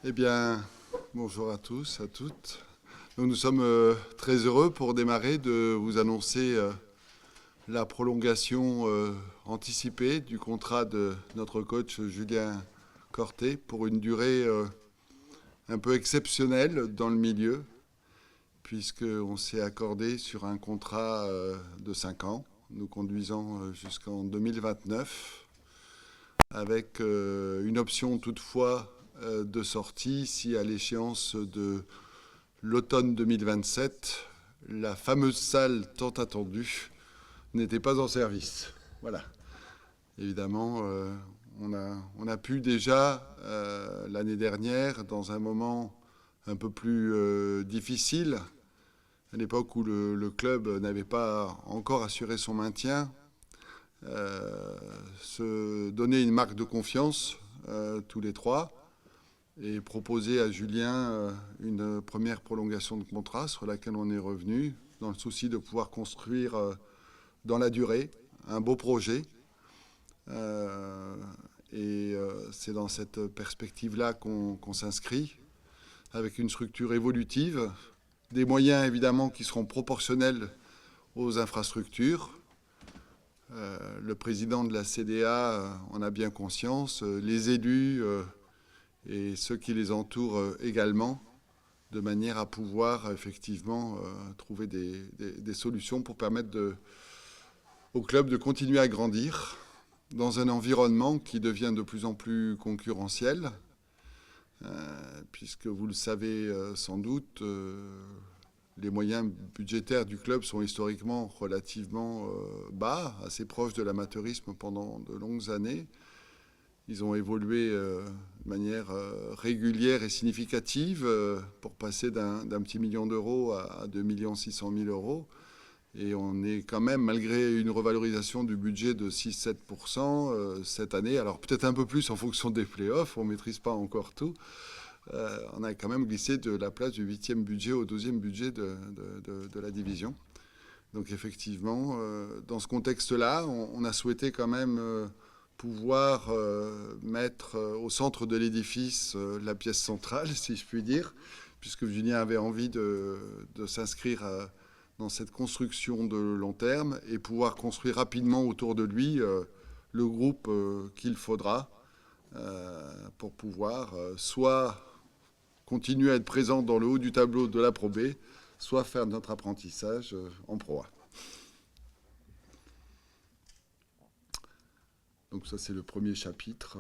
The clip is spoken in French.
Eh bien, bonjour à tous, à toutes. Nous sommes très heureux pour démarrer de vous annoncer la prolongation anticipée du contrat de notre coach Julien Corté pour une durée un peu exceptionnelle dans le milieu, puisqu'on s'est accordé sur un contrat de 5 ans, nous conduisant jusqu'en 2029, avec une option toutefois de sortie si à l'échéance de l'automne 2027, la fameuse salle tant attendue n'était pas en service. Voilà. Évidemment, on a pu déjà, l'année dernière, dans un moment un peu plus difficile, à l'époque où le club n'avait pas encore assuré son maintien, se donner une marque de confiance, tous les trois, et proposer à Julien une première prolongation de contrat sur laquelle on est revenu, dans le souci de pouvoir construire dans la durée un beau projet. Euh, c'est dans cette perspective-là qu'on s'inscrit, avec une structure évolutive, des moyens évidemment qui seront proportionnels aux infrastructures. Le président de la CDA en a bien conscience, les élus et ceux qui les entourent également, de manière à pouvoir effectivement trouver des solutions pour permettre au club de continuer à grandir dans un environnement qui devient de plus en plus concurrentiel, puisque vous le savez sans doute, les moyens budgétaires du club sont historiquement relativement bas, assez proches de l'amateurisme pendant de longues années. Ils ont évolué de manière régulière et significative pour passer d'un petit million d'euros à 2 600 000 euros. Et on est quand même, malgré une revalorisation du budget de 6-7% cette année, alors peut-être un peu plus en fonction des playoffs, on ne maîtrise pas encore tout, on a quand même glissé de la place du 8e budget au 12e budget de la division. Donc effectivement, dans ce contexte-là, on a souhaité quand même pouvoir mettre au centre de l'édifice la pièce centrale, si je puis dire, puisque Julien avait envie de s'inscrire dans cette construction de long terme et pouvoir construire rapidement autour de lui le groupe qu'il faudra pour pouvoir soit continuer à être présent dans le haut du tableau de la Pro B, soit faire notre apprentissage en Pro A. Donc ça, c'est le premier chapitre.